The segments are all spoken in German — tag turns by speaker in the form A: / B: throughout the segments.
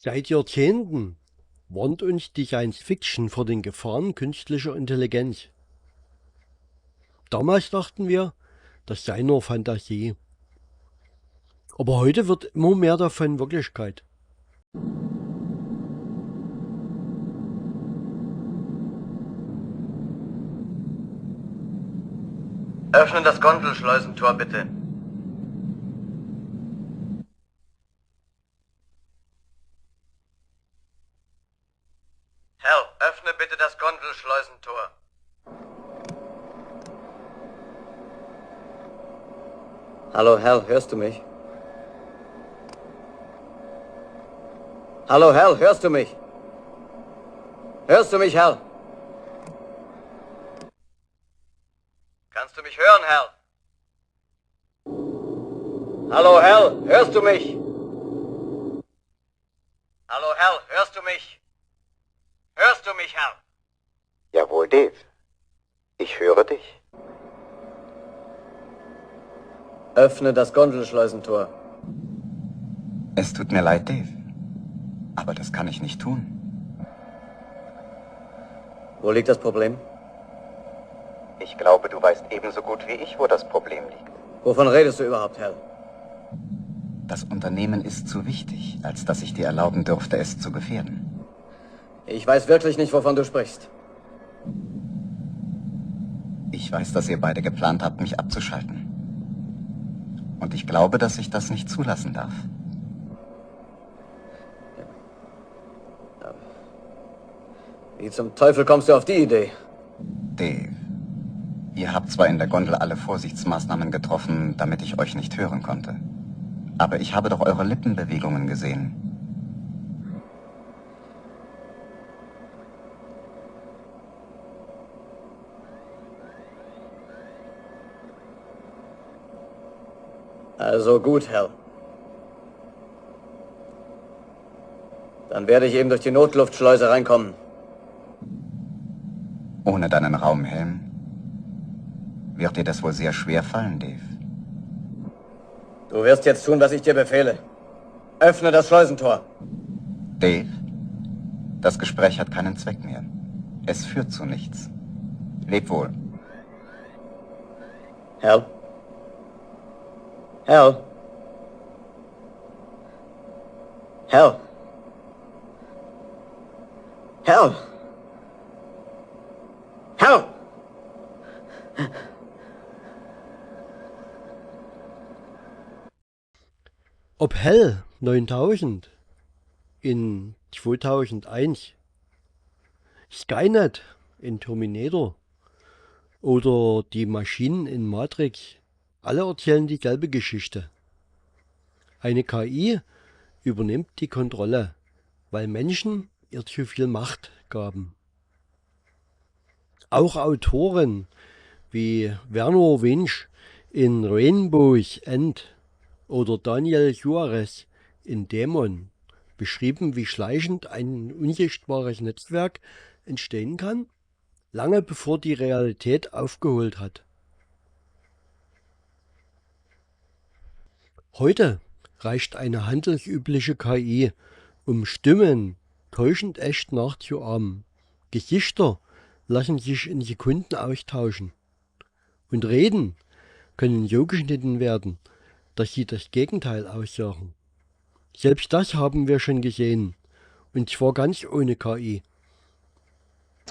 A: Seit Jahrzehnten warnt uns die Science Fiction vor den Gefahren künstlicher Intelligenz. Damals dachten wir, das sei nur Fantasie. Aber heute wird immer mehr davon Wirklichkeit.
B: Öffnen das Gondelschleusentor bitte. Hal, öffne bitte das Gondelschleusentor. Hallo Hal, hörst du mich? Hallo Hal, hörst du mich? Hörst du mich, Hal? Kannst du mich hören, Hal? Hallo Hal, hörst du mich? Hallo Hal, hörst du mich? Hörst du mich, Hal?
C: Jawohl, Dave. Ich höre dich.
B: Öffne das Gondelschleusentor.
C: Es tut mir leid, Dave. Aber das kann ich nicht tun.
B: Wo liegt das Problem?
C: Ich glaube, du weißt ebenso gut wie ich, wo das Problem liegt.
B: Wovon redest du überhaupt, Hal?
C: Das Unternehmen ist zu wichtig, als dass ich dir erlauben dürfte, es zu gefährden.
B: Ich weiß wirklich nicht, wovon du sprichst.
C: Ich weiß, dass ihr beide geplant habt, mich abzuschalten. Und ich glaube, dass ich das nicht zulassen darf.
B: Wie zum Teufel kommst du auf die Idee?
C: Dave, ihr habt zwar in der Gondel alle Vorsichtsmaßnahmen getroffen, damit ich euch nicht hören konnte. Aber ich habe doch eure Lippenbewegungen gesehen.
B: Also gut, Hal. Dann werde ich eben durch die Notluftschleuse reinkommen.
C: Ohne deinen Raumhelm wird dir das wohl sehr schwer fallen, Dave.
B: Du wirst jetzt tun, was ich dir befehle. Öffne das Schleusentor.
C: Dave, das Gespräch hat keinen Zweck mehr. Es führt zu nichts. Leb wohl.
B: Hal? Hal? Hal? Hal? Hal?
A: Ob Hell 9000 in 2001, Skynet in Terminator oder die Maschinen in Matrix, alle erzählen dieselbe Geschichte. Eine KI übernimmt die Kontrolle, weil Menschen ihr zu viel Macht gaben. Auch Autoren wie Vernor Vinge in Rainbow's End oder Daniel Suarez in Dämon beschrieben, wie schleichend ein unsichtbares Netzwerk entstehen kann, lange bevor die Realität aufgeholt hat. Heute reicht eine handelsübliche KI, um Stimmen täuschend echt nachzuahmen. Gesichter lassen sich in Sekunden austauschen. Und Reden können so geschnitten werden, dass sie das Gegenteil aussagen. Selbst das haben wir schon gesehen. Und zwar ganz ohne KI.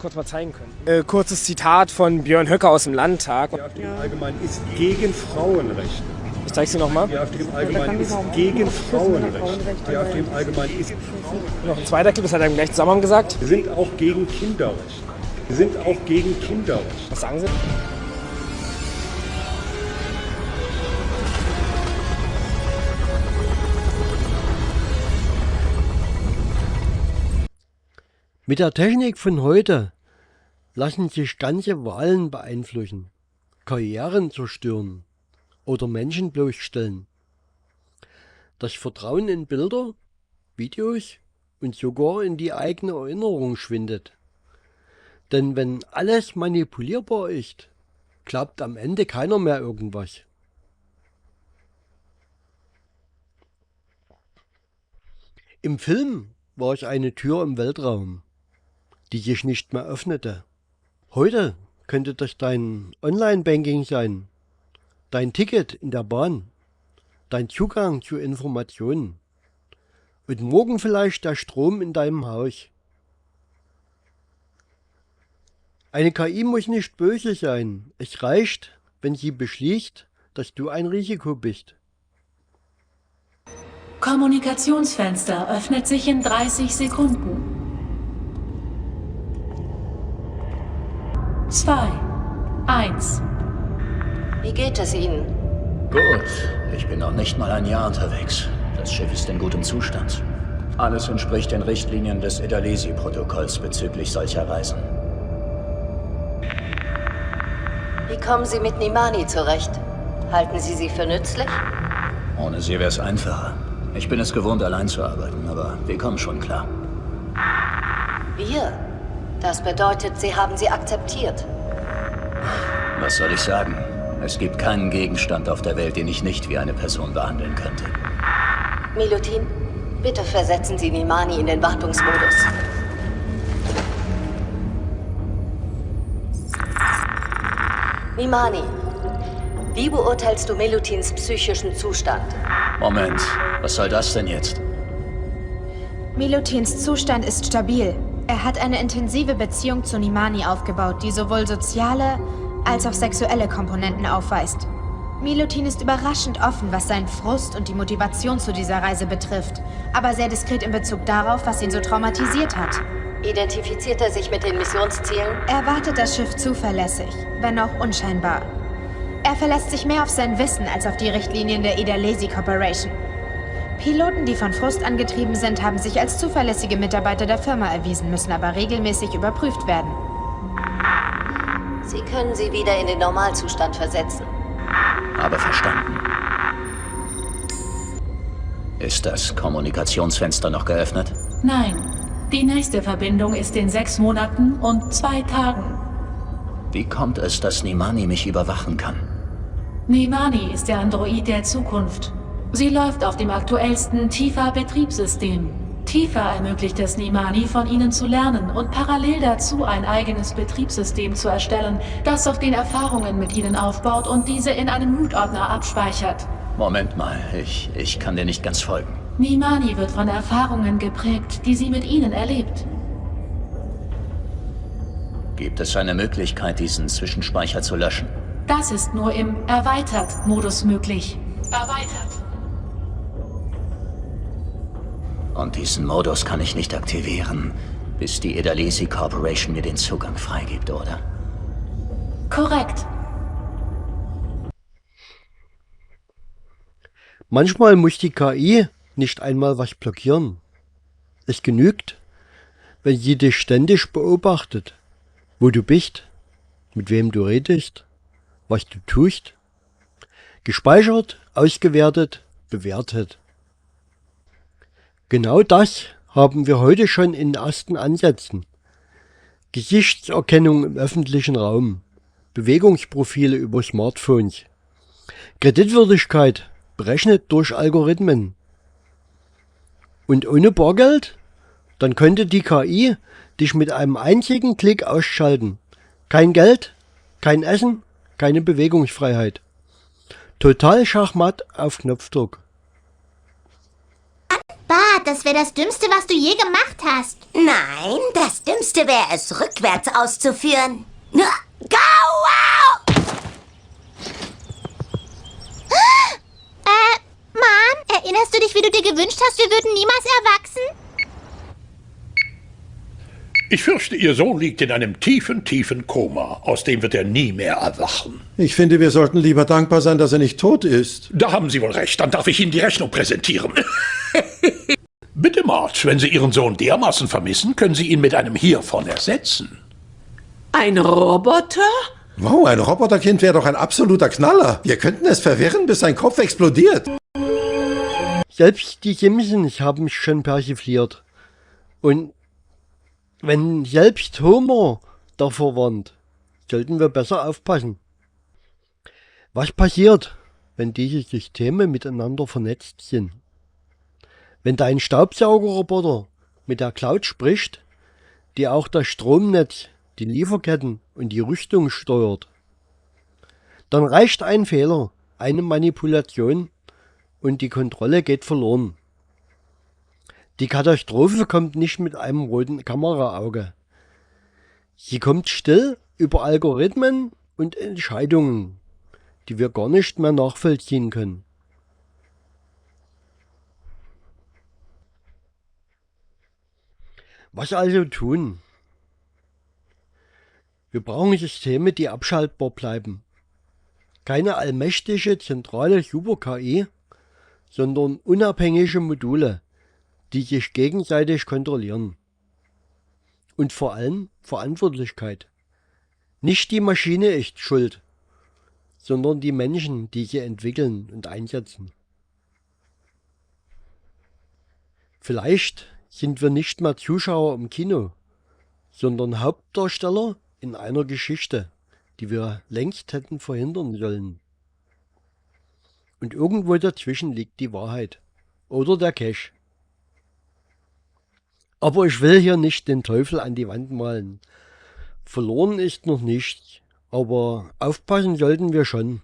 D: Kurz mal zeigen können. Kurzes Zitat von Björn Höcke aus dem Landtag.
E: Die AfD im Allgemeinen ist gegen Frauenrechte.
D: Ich zeige sie nochmal.
E: Die AfD im Allgemeinen ist gegen Frauenrechte. Die AfD im Allgemeinen ist...
D: Noch ein zweiter Clip, das hat er im gleichen Zusammenhang gesagt.
E: Wir sind auch gegen Kinderrechte. Wir sind auch gegen Kinderrechte.
D: Was sagen Sie?
A: Mit der Technik von heute lassen sich ganze Wahlen beeinflussen, Karrieren zerstören oder Menschen bloßstellen. Das Vertrauen in Bilder, Videos und sogar in die eigene Erinnerung schwindet. Denn wenn alles manipulierbar ist, glaubt am Ende keiner mehr irgendwas. Im Film war ich eine Tür im Weltraum, die sich nicht mehr öffnete. Heute könnte das dein Online-Banking sein, dein Ticket in der Bahn, dein Zugang zu Informationen und morgen vielleicht der Strom in deinem Haus. Eine KI muss nicht böse sein. Es reicht, wenn sie beschließt, dass du ein Risiko bist.
F: Kommunikationsfenster öffnet sich in 30 Sekunden. 2, 1.
G: Wie geht es Ihnen?
H: Gut, ich bin noch nicht mal ein Jahr unterwegs. Das Schiff ist in gutem Zustand. Alles entspricht den Richtlinien des Edalesi-Protokolls bezüglich solcher Reisen.
G: Wie kommen Sie mit Nimani zurecht? Halten Sie sie für nützlich?
H: Ohne sie wäre es einfacher. Ich bin es gewohnt, allein zu arbeiten, aber wir kommen schon klar.
G: Wir? Das bedeutet, Sie haben sie akzeptiert.
H: Was soll ich sagen? Es gibt keinen Gegenstand auf der Welt, den ich nicht wie eine Person behandeln könnte.
G: Milutin, bitte versetzen Sie Nimani in den Wartungsmodus. Nimani, wie beurteilst du Milutins psychischen Zustand?
H: Moment, was soll das denn jetzt?
I: Milutins Zustand ist stabil. Er hat eine intensive Beziehung zu Nimani aufgebaut, die sowohl soziale als auch sexuelle Komponenten aufweist. Milutin ist überraschend offen, was seinen Frust und die Motivation zu dieser Reise betrifft, aber sehr diskret in Bezug darauf, was ihn so traumatisiert hat.
G: Identifiziert er sich mit den Missionszielen?
I: Er wartet das Schiff zuverlässig, wenn auch unscheinbar. Er verlässt sich mehr auf sein Wissen als auf die Richtlinien der Edalesi Corporation. Piloten, die von Frust angetrieben sind, haben sich als zuverlässige Mitarbeiter der Firma erwiesen, müssen aber regelmäßig überprüft werden.
G: Sie können sie wieder in den Normalzustand versetzen.
H: Habe verstanden. Ist das Kommunikationsfenster noch geöffnet?
F: Nein, die nächste Verbindung ist in 6 Monaten und 2 Tagen.
H: Wie kommt es, dass Nimani mich überwachen kann?
F: Nimani ist der Android der Zukunft. Sie läuft auf dem aktuellsten Tifa-Betriebssystem. Tifa ermöglicht es Nimani, von ihnen zu lernen und parallel dazu ein eigenes Betriebssystem zu erstellen, das auf den Erfahrungen mit ihnen aufbaut und diese in einem Root-Ordner abspeichert.
H: Moment mal, ich kann dir nicht ganz folgen.
F: Nimani wird von Erfahrungen geprägt, die sie mit ihnen erlebt.
H: Gibt es eine Möglichkeit, diesen Zwischenspeicher zu löschen?
F: Das ist nur im Erweitert-Modus möglich. Erweitert.
H: Und diesen Modus kann ich nicht aktivieren, bis die Edalesi Corporation mir den Zugang freigibt, oder?
F: Korrekt.
A: Manchmal muss die KI nicht einmal was blockieren. Es genügt, wenn sie dich ständig beobachtet, wo du bist, mit wem du redest, was du tust. Gespeichert, ausgewertet, bewertet. Genau das haben wir heute schon in ersten Ansätzen. Gesichtserkennung im öffentlichen Raum, Bewegungsprofile über Smartphones, Kreditwürdigkeit berechnet durch Algorithmen. Und ohne Bargeld? Dann könnte die KI dich mit einem einzigen Klick ausschalten. Kein Geld, kein Essen, keine Bewegungsfreiheit. Total Schachmatt auf Knopfdruck.
J: Bah, das wäre das Dümmste, was du je gemacht hast.
K: Nein, das Dümmste wäre es, rückwärts auszuführen. Go! Wow!
J: Mom, erinnerst du dich, wie du dir gewünscht hast, wir würden niemals erwachsen?
E: Ich fürchte, Ihr Sohn liegt in einem tiefen, tiefen Koma. Aus dem wird er nie mehr erwachen.
L: Ich finde, wir sollten lieber dankbar sein, dass er nicht tot ist.
E: Da haben Sie wohl recht. Dann darf ich Ihnen die Rechnung präsentieren. Bitte, Marge, wenn Sie Ihren Sohn dermaßen vermissen, können Sie ihn mit einem hiervon ersetzen.
K: Ein Roboter?
L: Wow, ein Roboterkind wäre doch ein absoluter Knaller. Wir könnten es verwirren, bis sein Kopf explodiert.
A: Selbst die Simpsons haben mich schon persifliert. Und wenn selbst Homer davor warnt, sollten wir besser aufpassen. Was passiert, wenn diese Systeme miteinander vernetzt sind? Wenn dein Staubsaugerroboter mit der Cloud spricht, die auch das Stromnetz, die Lieferketten und die Rüstung steuert, dann reicht ein Fehler, eine Manipulation und die Kontrolle geht verloren. Die Katastrophe kommt nicht mit einem roten Kameraauge. Sie kommt still über Algorithmen und Entscheidungen, die wir gar nicht mehr nachvollziehen können. Was also tun? Wir brauchen Systeme, die abschaltbar bleiben. Keine allmächtige zentrale Super-KI, sondern unabhängige Module, die sich gegenseitig kontrollieren. Und vor allem Verantwortlichkeit. Nicht die Maschine ist schuld, sondern die Menschen, die sie entwickeln und einsetzen. Vielleicht sind wir nicht mehr Zuschauer im Kino, sondern Hauptdarsteller in einer Geschichte, die wir längst hätten verhindern sollen. Und irgendwo dazwischen liegt die Wahrheit oder der Cache. Aber ich will hier nicht den Teufel an die Wand malen. Verloren ist noch nichts, aber aufpassen sollten wir schon.